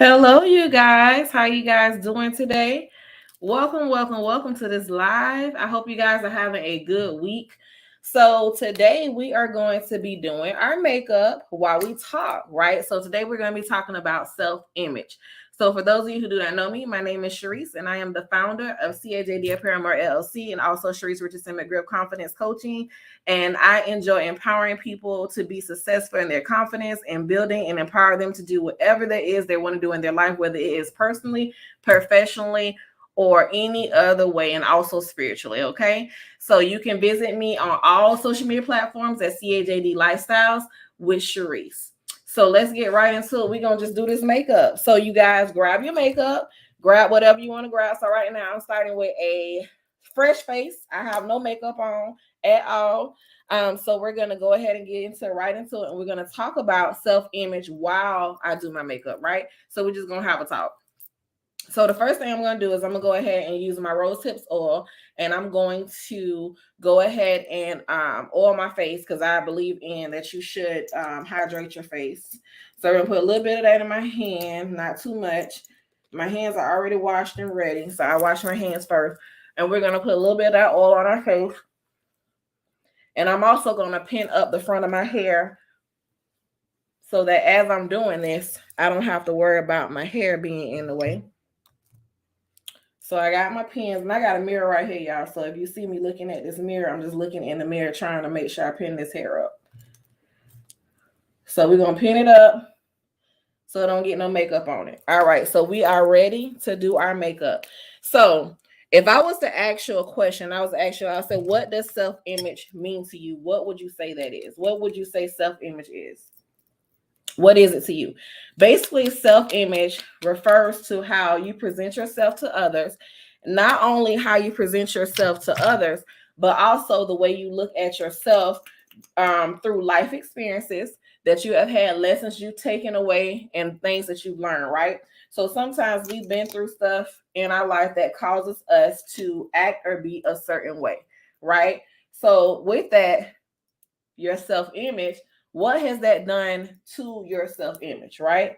Hello, you guys. How you guys doing today? Welcome to this live. I hope you guys are having a good week. So today we are going to be doing our makeup while we talk, right? So today we're going to be talking about self-image. So for those of you who do not know me, my name is Charise, and I am the founder of CAJD Apparel LLC and also Charise Richardson McGriff Confidence Coaching. And I enjoy empowering people to be successful in their confidence and building and empower them to do whatever there is they want to do in their life, whether it is personally, professionally, or any other way, and also spiritually. Okay. So you can visit me on all social media platforms at CAJD Lifestyles with Charise. So let's get right into it. We're going to just do this makeup. So you guys grab your makeup, grab whatever you want to grab. So right now I'm starting with a fresh face. I have no makeup on at all. So we're gonna go ahead and get right into it, and we're gonna talk about self-image while I do my makeup, right? So we're just gonna have a talk. So the first thing I'm going to do is I'm going to go ahead and use my rose tips oil, and I'm going to go ahead and oil my face because I believe in that you should hydrate your face. So I'm going to put a little bit of that in my hand, not too much. My hands are already washed and ready, so I wash my hands first. And we're going to put a little bit of that oil on our face. And I'm also going to pin up the front of my hair so that as I'm doing this, I don't have to worry about my hair being in the way. So I got my pins, and I got a mirror right here, y'all. So if you see me looking at this mirror, I'm just looking in the mirror trying to make sure I pin this hair up. So we're going to pin it up so it don't get no makeup on it. All right, so we are ready to do our makeup. So if I was to ask you a question, I said, what does self-image mean to you? What would you say that is? What would you say self-image is? What is it to you? Basically, self-image refers to how you present yourself to others, not only how you present yourself to others, but also the way you look at yourself through life experiences that you have had, lessons you've taken away, and things that you've learned, right? So sometimes we've been through stuff in our life that causes us to act or be a certain way, right? So with that, your self-image, what has that done to your self-image, right?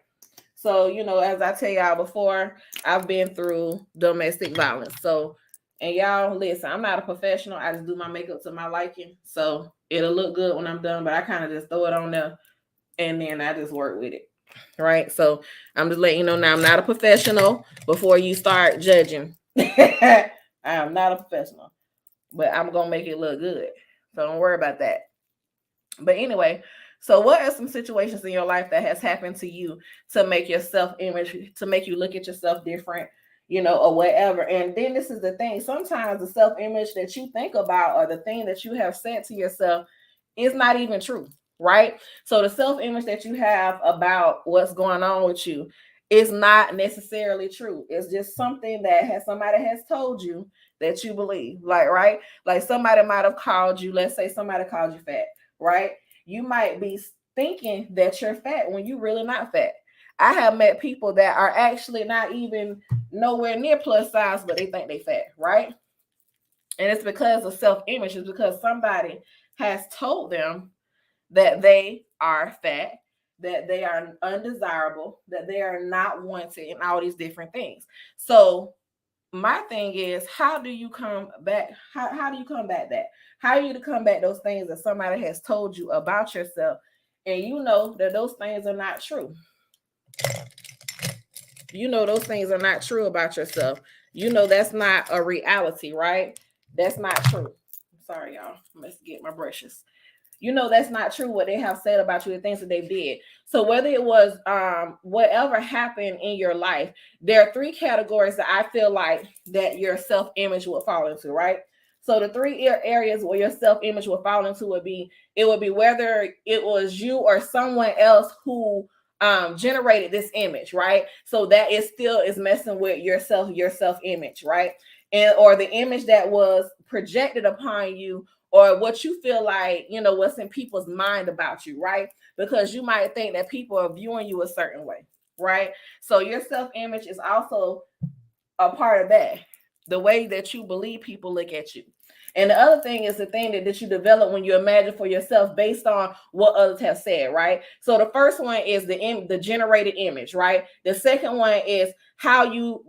So, as I tell y'all before, I've been through domestic violence. So, and y'all listen, I'm not a professional. I just do my makeup to my liking. So it'll look good when I'm done, but I kind of just throw it on there and then I just work with it. Right. So I'm just letting you know now I'm not a professional before you start judging. I am not a professional, but I'm going to make it look good. So don't worry about that. But anyway, so what are some situations in your life that has happened to you to make your self-image, to make you look at yourself different, or whatever? And then this is the thing. Sometimes the self-image that you think about or the thing that you have said to yourself is not even true, right? So the self-image that you have about what's going on with you is not necessarily true. It's just something that somebody has told you that you believe. Like, right? Like somebody might have called you, let's say somebody called you fat, right? You might be thinking that you're fat when you're really not fat. I have met people that are actually not even nowhere near plus size, but they think they fat, right? And it's because of self-image. It's because somebody has told them that they are fat, that they are undesirable, that they are not wanted, and all these different things. So my thing is, how do you come back? How do you combat that? How do you combat those things that somebody has told you about yourself, and you know that those things are not true? You know those things are not true about yourself. You know that's not a reality, right? That's not true. I'm sorry, y'all. Let's get my brushes. You know that's not true what they have said about you, the things that they did. So whether it was whatever happened in your life, there are three categories that I feel like that your self-image will fall into, right? So the three areas where your self-image will fall into would be whether it was you or someone else who generated this image, right? So that is still is messing with your self-image, right? And or the image that was projected upon you, or what you feel like, what's in people's mind about you, right? Because you might think that people are viewing you a certain way, right? So your self-image is also a part of that, the way that you believe people look at you. And the other thing is the thing that you develop when you imagine for yourself based on what others have said, right? So the first one is the generated image, right? The second one is how you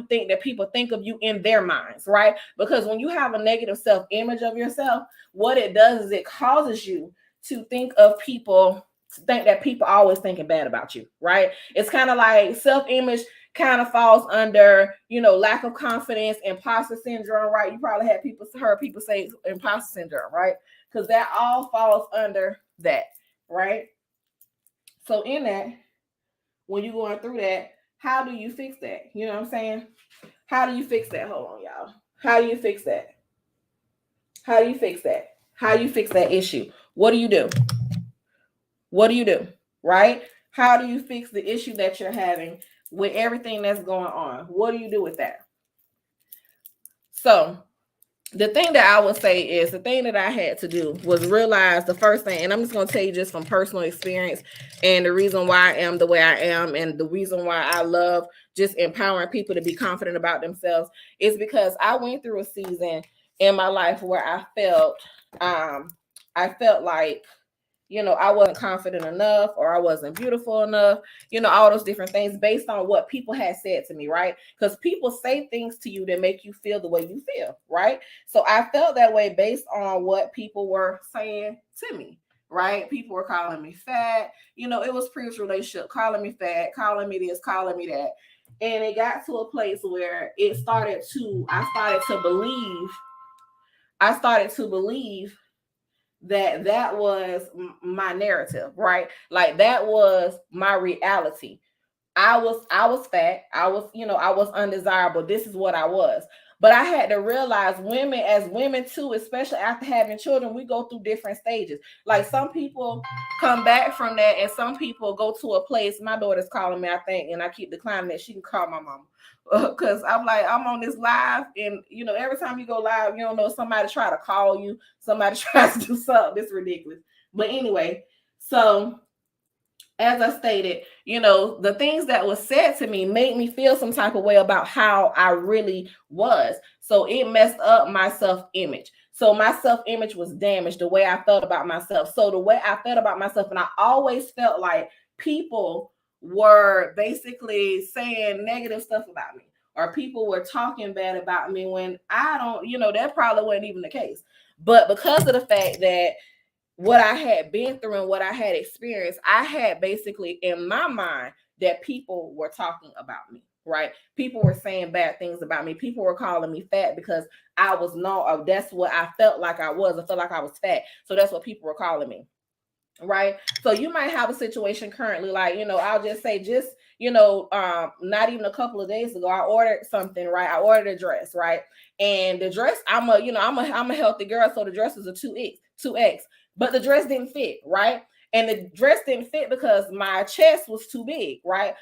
think that people think of you in their minds, right? Because when you have a negative self-image of yourself, what it does is it causes you to think that people are always thinking bad about you, right? It's kind of like self-image kind of falls under, lack of confidence, imposter syndrome, right? You probably heard people say imposter syndrome, right? Because that all falls under that, right? So in that, when you're going through that, how do you fix that? You know what I'm saying? How do you fix that? Hold on, y'all. How do you fix that? How do you fix that? How do you fix that issue? What do you do? What do you do? Right? How do you fix the issue that you're having with everything that's going on? What do you do with that? So the thing that I would say is the thing that I had to do was realize the first thing, and I'm just going to tell you just from personal experience and the reason why I am the way I am and the reason why I love just empowering people to be confident about themselves is because I went through a season in my life where I felt like I wasn't confident enough or I wasn't beautiful enough, all those different things based on what people had said to me, right? Because people say things to you that make you feel the way you feel, right? So I felt that way based on what people were saying to me, right? People were calling me fat, it was previous relationship, calling me fat, calling me this, calling me that. And it got to a place where I started to believe that was my narrative, right? Like that was my reality. I was fat. I was undesirable. This is what I was. But I had to realize as women too, especially after having children, we go through different stages. Like some people come back from that and some people go to a place. My daughter's calling me, I think, and I keep declining that. She can call my mama. Because I'm on this live, and every time you go live, you don't know, somebody try to call you, somebody tries to do something. It's ridiculous. But anyway, so as I stated, the things that was said to me made me feel some type of way about how I really was. So it messed up my self-image. So my self-image was damaged, the way I felt about myself. So the way I felt about myself, and I always felt like people were basically saying negative stuff about me, or people were talking bad about me when I don't, that probably wasn't even the case. But because of the fact that what I had been through and what I had experienced, I had basically in my mind that people were talking about me, right? People were saying bad things about me. People were calling me fat because that's what I felt like I was. I felt like I was fat. So that's what people were calling me. Right. So you might have a situation currently, like, I'll just say not even a couple of days ago, I ordered something, right? I ordered a dress, right? And the dress, I'm a healthy girl. So the dress is a 2X, but the dress didn't fit, right? And the dress didn't fit because my chest was too big, right?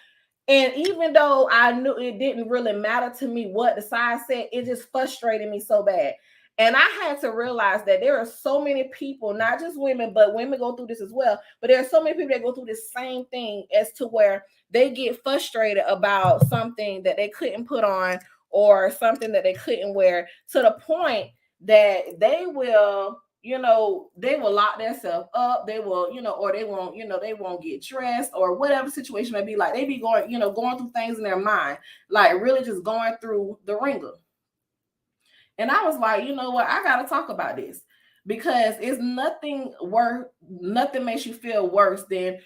And even though I knew it didn't really matter to me what the size said, it just frustrated me so bad. And I had to realize that there are so many people, not just women, but women go through this as well. But there are so many people that go through the same thing, as to where they get frustrated about something that they couldn't put on or something that they couldn't wear, to the point that they will lock themselves up. They will, or they won't get dressed, or whatever situation may be. Like they be going through things in their mind, like really just going through the ringer. And I was like, you know what? I got to talk about this, because it's nothing makes you feel worse than,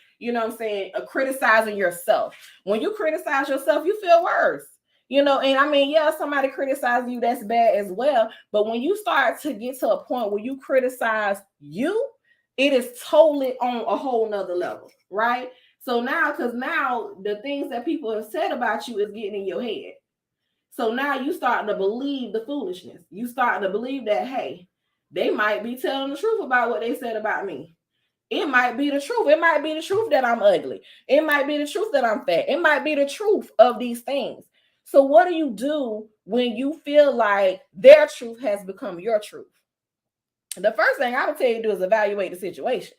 criticizing yourself. When you criticize yourself, you feel worse. And I mean, yeah, somebody criticizing you, that's bad as well. But when you start to get to a point where you criticize you, it is totally on a whole nother level, right? So because now the things that people have said about you is getting in your head. So now you starting to believe the foolishness. You starting to believe that, hey, they might be telling the truth about what they said about me. It might be the truth. It might be the truth that I'm ugly. It might be the truth that I'm fat. It might be the truth of these things. So what do you do when you feel like their truth has become your truth? The first thing I would tell you to do is evaluate the situation.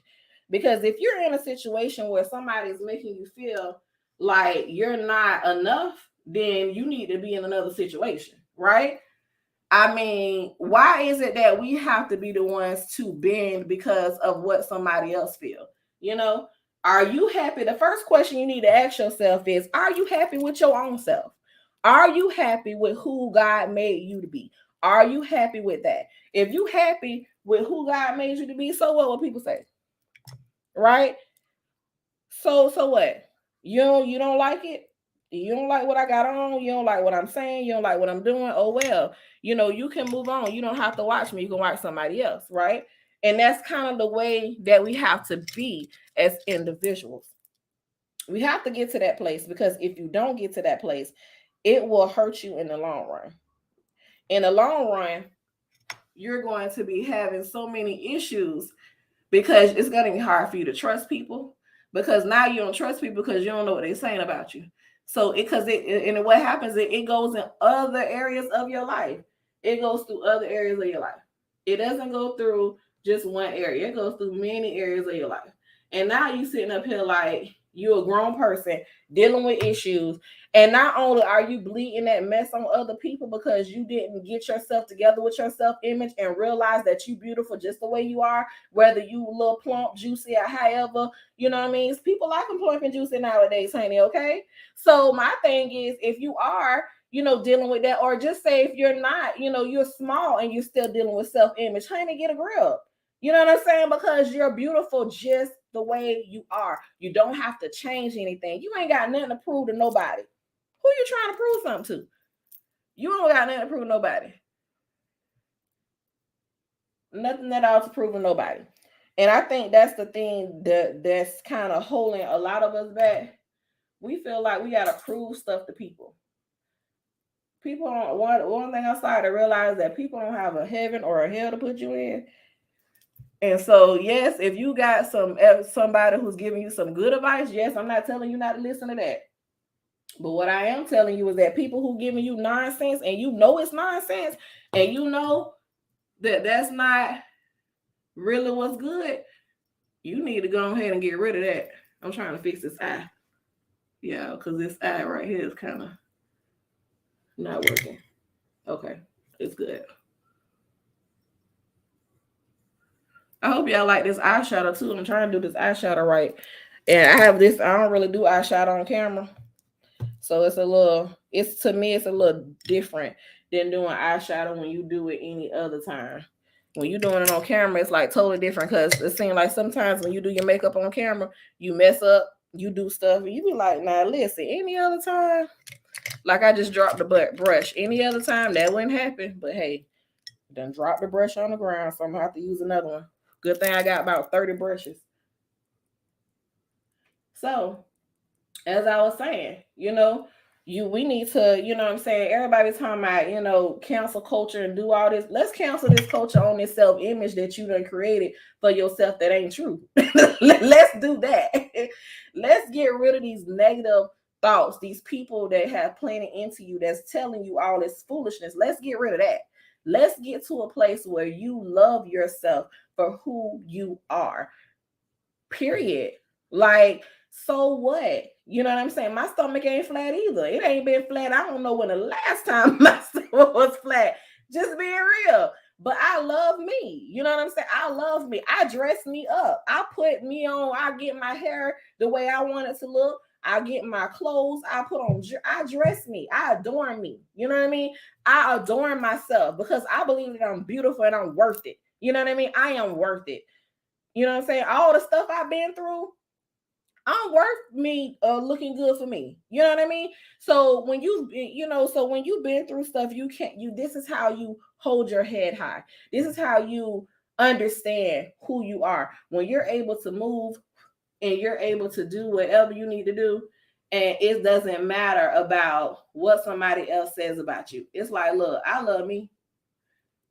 Because if you're in a situation where somebody is making you feel like you're not enough, then you need to be in another situation, right? I mean, why is it that we have to be the ones to bend because of what somebody else feels? You know, are you happy? The first question you need to ask yourself is, are you happy with your own self? Are you happy with who God made you to be? Are you happy with that? If you happy with who God made you to be, so what will people say? Right? So what? You don't like it? You don't like what I got on? You don't like what I'm saying? You don't like what I'm doing? Oh well, you can move on. You don't have to watch me. You can watch somebody else, right? And that's kind of the way that we have to be as individuals. We have to get to that place, because if you don't get to that place, it will hurt you in the long run. In the long run, you're going to be having so many issues, because it's going to be hard for you to trust people, because now you don't trust people because you don't know what they're saying about you. So and what happens, it goes in other areas of your life. It goes through other areas of your life. It doesn't go through just one area. It goes through many areas of your life. And now you sitting up here like you're a grown person dealing with issues. And not only are you bleeding that mess on other people because you didn't get yourself together with your self-image and realize that you beautiful just the way you are, whether you a little plump, juicy, or however, you know what I mean? People like them plump and juicy nowadays, honey, okay? So my thing is, if you are, dealing with that, or just say if you're not, you're small and you're still dealing with self-image, honey, get a grip. You know what I'm saying? Because you're beautiful just the way you are. You don't have to change anything. You ain't got nothing to prove to nobody. Who you trying to prove something to? You don't got nothing to prove to nobody. Nothing at all to prove to nobody. And I think that's the thing that's kind of holding a lot of us back. We feel like we gotta prove stuff to people. People don't. One thing I started to realize, that people don't have a heaven or a hell to put you in. And so, yes, if you got somebody who's giving you some good advice, yes, I'm not telling you not to listen to that. But what I am telling you is that people who giving you nonsense, and you know it's nonsense, and you know that that's not really what's good, you need to go ahead and get rid of that. I'm trying to fix this eye. Yeah, because this eye right here is kind of not working. Okay, it's good. I hope y'all like this eyeshadow too. I'm trying to do this eyeshadow right. And I have this, I don't really do eyeshadow on camera. So to me, it's a little different than doing eyeshadow when you do it any other time. When you're doing it on camera, it's like totally different, because it seems like sometimes when you do your makeup on camera, you mess up, you do stuff, and you be like, nah, listen, any other time, like I just dropped the brush. Any other time, that wouldn't happen. But hey, done dropped the brush on the ground, so I'm going to have to use another one. Good thing I got about 30 brushes. So, as I was saying, we need to, what I'm saying, everybody's talking about, cancel culture and do all this. Let's cancel this culture on this self-image that you done created for yourself that ain't true. Let's do that. Let's get rid of these negative thoughts, these people that have planted into you that's telling you all this foolishness. Let's get rid of that. Let's get to a place where you love yourself for who you are. Period. Like, so what? You know what I'm saying? My stomach ain't flat either. It ain't been flat. I don't know when the last time my stomach was flat. Just being real. But I love me. You know what I'm saying? I love me. I dress me up. I put me on. I get my hair the way I want it to look. I get my clothes. I dress me. I adorn me. You know what I mean? I adorn myself because I believe that I'm beautiful and I'm worth it. You know what I mean? I am worth it. You know what I'm saying? All the stuff I've been through, I'm worth me looking good for me. You know what I mean? So when when you've been through stuff, this is how you hold your head high. This is how you understand who you are. When you're able to move and you're able to do whatever you need to do, and it doesn't matter about what somebody else says about you. It's like, look, I love me.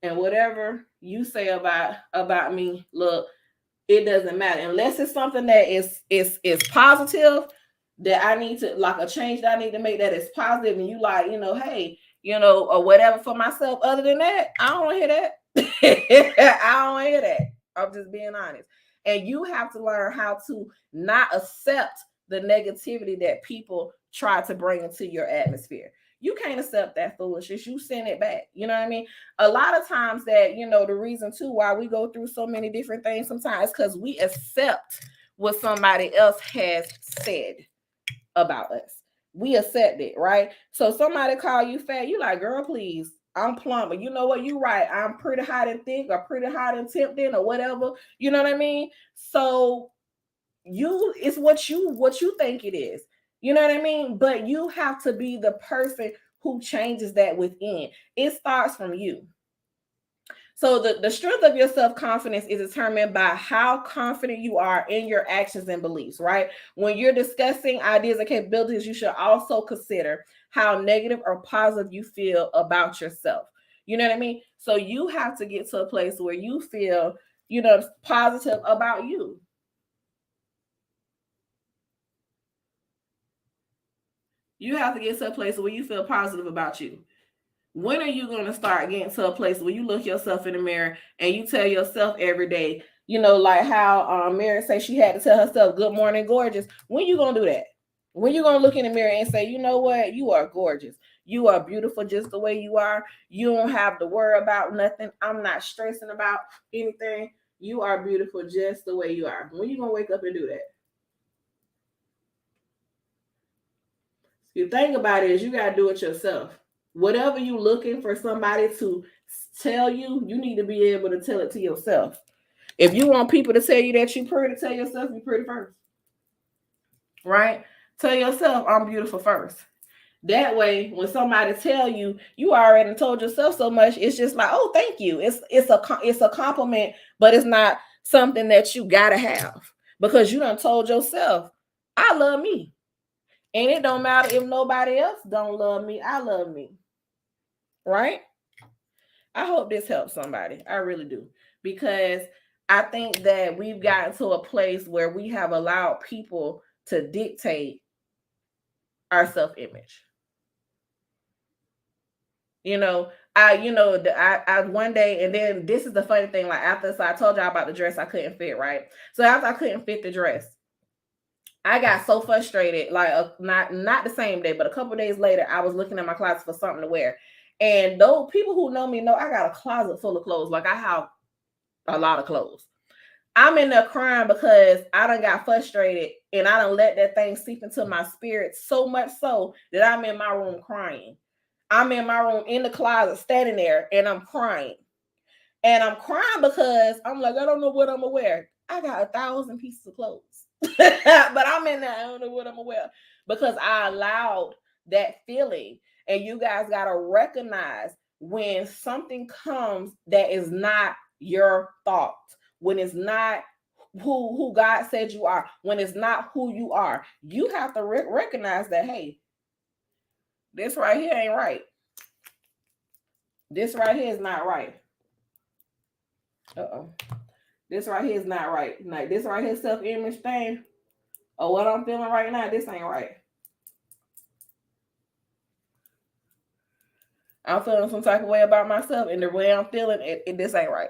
And whatever you say about me, look, it doesn't matter unless it's something that is positive, that I need to, like a change that I need to make that is positive, and you like, hey, or whatever for myself. Other than that, I don't want to hear that. I don't want to hear that. I'm just being honest. And you have to learn how to not accept the negativity that people try to bring into your atmosphere. you can't accept that foolishness. You send it back. You know what I mean? A lot of times that, the reason too why we go through so many different things sometimes because we accept what somebody else has said about us. We accept it, right? So somebody call you fat, you like, girl, please. I'm plump, but you know what? You right. I'm pretty hot and thick, or pretty hot and tempting, or whatever. You know what I mean? So it's what you think it is. You know what I mean? But you have to be the person who changes that within. It starts from you. So the strength of your self-confidence is determined by how confident you are in your actions and beliefs, right? When you're discussing ideas and capabilities, you should also consider how negative or positive you feel about yourself. You know what I mean? So you have to get to a place where you feel, positive about you. You have to get to a place where you feel positive about you. When are you going to start getting to a place where you look yourself in the mirror and you tell yourself every day, like how Mary said she had to tell herself, good morning, gorgeous. When you going to do that? When you going to look in the mirror and say, you know what? You are gorgeous. You are beautiful just the way you are. You don't have to worry about nothing. I'm not stressing about anything. You are beautiful just the way you are. When you going to wake up and do that? The thing about it is you got to do it yourself. Whatever you're looking for somebody to tell you, you need to be able to tell it to yourself. If you want people to tell you that you're pretty, tell yourself you're pretty first. Right? Tell yourself I'm beautiful first. That way, when somebody tell you, you already told yourself so much. It's just like, oh, thank you. It's a compliment, but it's not something that you gotta have because you done told yourself, I love me. And it don't matter if nobody else don't love me. I love me. Right? I hope this helps somebody. I really do. Because I think that we've gotten to a place where we have allowed people to dictate our self-image. I one day, and then this is the funny thing, like after, so I told y'all about the dress I couldn't fit, right? So after I couldn't fit the dress, I got so frustrated, like not the same day, but a couple days later, I was looking at my closet for something to wear. And those people who know me know I got a closet full of clothes. Like I have a lot of clothes. I'm in there crying because I done got frustrated and I done let that thing seep into my spirit so much so that I'm in my room crying. I'm in my room in the closet standing there and I'm crying. And I'm crying because I'm like, I don't know what I'm gonna wear. I got 1,000 pieces of clothes. But I'm in there, I don't know what I'm gonna wear. Because I allowed that feeling. And you guys gotta recognize when something comes that is not your thought, when it's not who God said you are, when it's not who you are, you have to recognize that, hey, this right here ain't right. This right here is not right. This right here is not right. Like this right here, self-image thing, or what I'm feeling right now, this ain't right. I'm feeling some type of way about myself, and the way I'm feeling, this ain't right.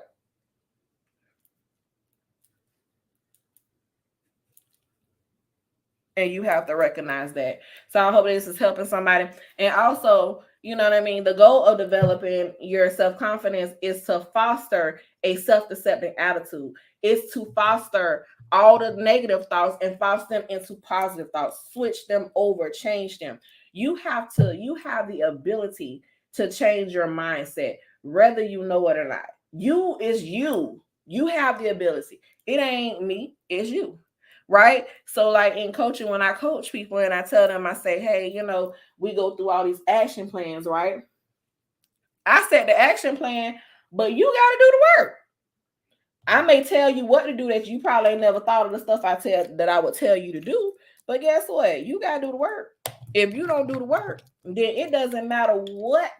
And you have to recognize that. So I hope this is helping somebody. And also, you know what I mean? The goal of developing your self-confidence is to foster a self-accepting attitude. It's to foster all the negative thoughts and foster them into positive thoughts. Switch them over, change them. You have the ability to change your mindset, whether you know it or not. You is you. You have the ability. It ain't me, it's you. Right? So, like in coaching, when I coach people and I tell them, I say, hey, we go through all these action plans, right? I set the action plan, but you got to do the work. I may tell you what to do that you probably ain't never thought of the stuff I would tell you to do. But guess what? You got to do the work. If you don't do the work, then it doesn't matter what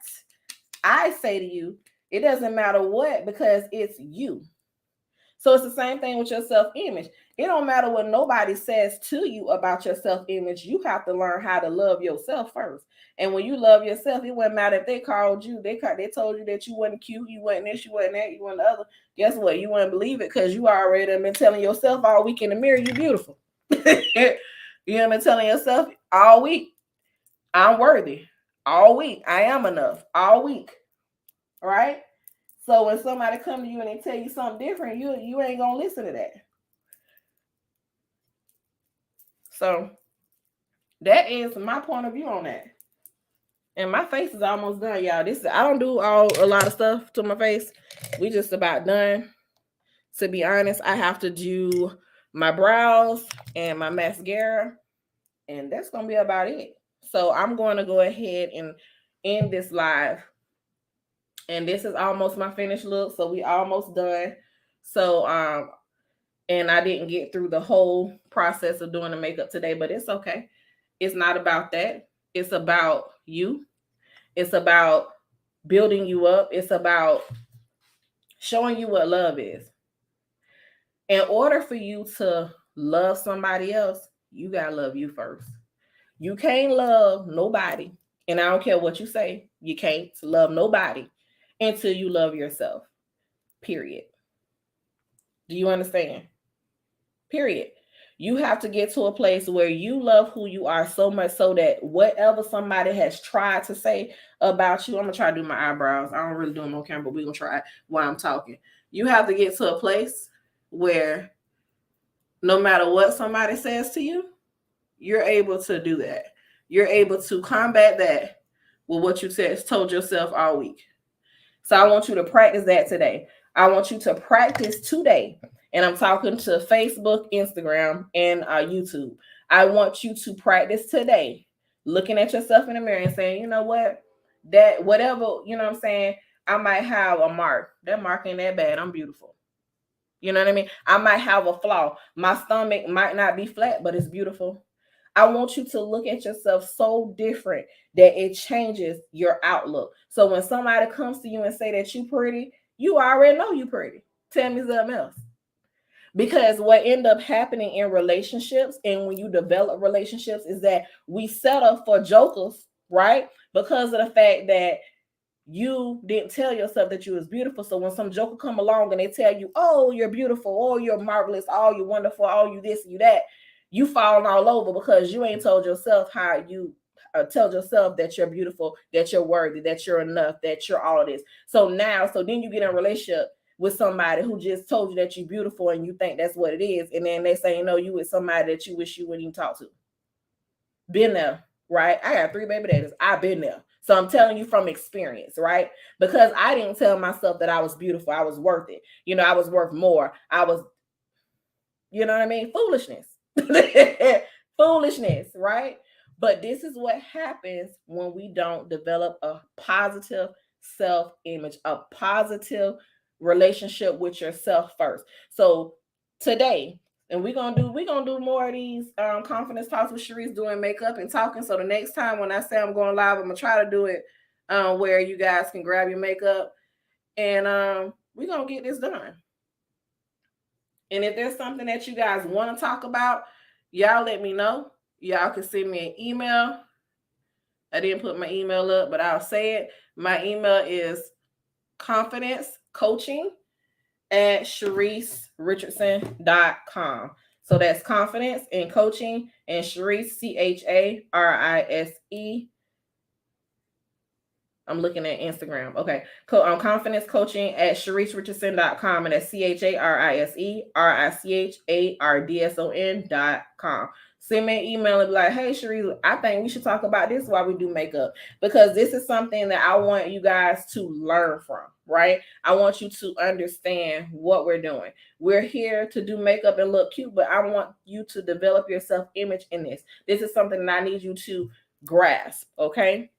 I say to you. It doesn't matter what, because it's you. So it's the same thing with your self-image. It don't matter what nobody says to you about your self-image. You have to learn how to love yourself first. And when you love yourself, it wouldn't matter if they called you. They told you that you wasn't cute, you wasn't this, you wasn't that, you wasn't the other. Guess what? You wouldn't believe it because you already have been telling yourself all week in the mirror, you're beautiful. You have been telling yourself all week, I'm worthy. all week. I am enough all week. Right? So when somebody come to you and they tell you something different, you ain't gonna listen to that. So that is my point of view on that. And my face is almost done, y'all. I don't do a lot of stuff to my face. We just about done. To be honest, I have to do my brows and my mascara, and that's gonna be about it. So I'm going to go ahead and end this live. And this is almost my finished look. So we almost done. So and I didn't get through the whole process of doing the makeup today, but it's okay. It's not about that. It's about you. It's about building you up. It's about showing you what love is. In order for you to love somebody else, you got to love you first. You can't love nobody. And I don't care what you say, you can't love nobody until you love yourself. Period. Do you understand? Period. You have to get to a place where you love who you are so much so that whatever somebody has tried to say about you, I'm going to try to do my eyebrows. I don't really do them on camera, but we're going to try it while I'm talking. You have to get to a place where no matter what somebody says to you, you're able to do that. You're able to combat that with what you told yourself all week. So I want you to practice that today. I want you to practice today. And I'm talking to Facebook, Instagram, and YouTube. I want you to practice today, looking at yourself in the mirror and saying, you know what? That whatever, you know what I'm saying? I might have a mark. That mark ain't that bad. I'm beautiful. You know what I mean? I might have a flaw. My stomach might not be flat, but it's beautiful. I want you to look at yourself so different that it changes your outlook. So when somebody comes to you and say that you pretty, you already know you pretty. Tell me something else. Because what end up happening in relationships and when you develop relationships is that we settle for jokers, right? Because of the fact that you didn't tell yourself that you was beautiful. So when some joker come along and they tell you, oh, you're beautiful, oh, you're marvelous, oh, you're wonderful, oh, you this, you that, you falling all over because you ain't told yourself how you tell yourself that you're beautiful, that you're worthy, that you're enough, that you're all this. So then you get in a relationship with somebody who just told you that you're beautiful and you think that's what it is. And then they say, no, you with somebody that you wish you wouldn't even talk to. Been there, right? I got 3 baby daddies. I've been there. So I'm telling you from experience, right? Because I didn't tell myself that I was beautiful. I was worth it. You know, I was worth more. I was, you know what I mean? Foolishness. Foolishness, right? But this is what happens when we don't develop a positive self-image, a positive relationship with yourself first. So today, and we're gonna do more of these confidence talks with Charise doing makeup and talking. So the next time when I say I'm going live, I'm gonna try to do it where you guys can grab your makeup and we're gonna get this done. And if there's something that you guys want to talk about, y'all let me know. Y'all can send me an email. I didn't put my email up, but I'll say it. My email is confidencecoaching@ChariseRichardson.com. So that's confidence and coaching and Charise, Charise. I'm looking at Instagram. Okay. Confidence coaching at ChariseRichardson.com and that's ChariseRichardson.com. Send me an email and be like, hey, Charise, I think we should talk about this while we do makeup because this is something that I want you guys to learn from, right? I want you to understand what we're doing. We're here to do makeup and look cute, but I want you to develop your self-image in this. This is something that I need you to grasp, okay?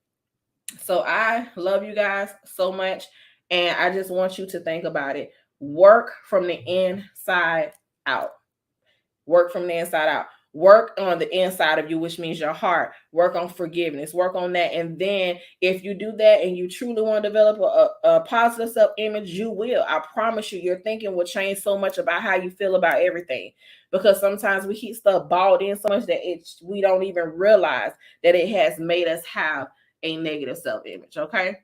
So I love you guys so much. And I just want you to think about it. Work from the inside out. Work from the inside out. Work on the inside of you, which means your heart. Work on forgiveness. Work on that. And then if you do that and you truly want to develop a positive self-image, you will. I promise you, your thinking will change so much about how you feel about everything. Because sometimes we keep stuff balled in so much that we don't even realize that it has made us have a negative self-image. Okay.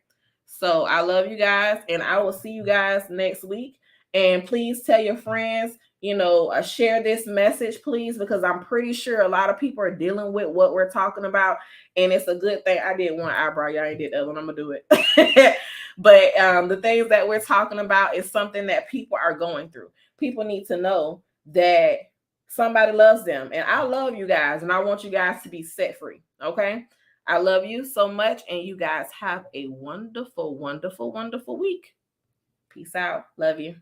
So I love you guys and I will see you guys next week. And please tell your friends, share this message, please, because I'm pretty sure a lot of people are dealing with what we're talking about. And it's a good thing. I did one eyebrow. Y'all ain't did the other one. I'm going to do it. But the things that we're talking about is something that people are going through. People need to know that somebody loves them. And I love you guys. And I want you guys to be set free. Okay. I love you so much. And you guys have a wonderful, wonderful, wonderful week. Peace out. Love you.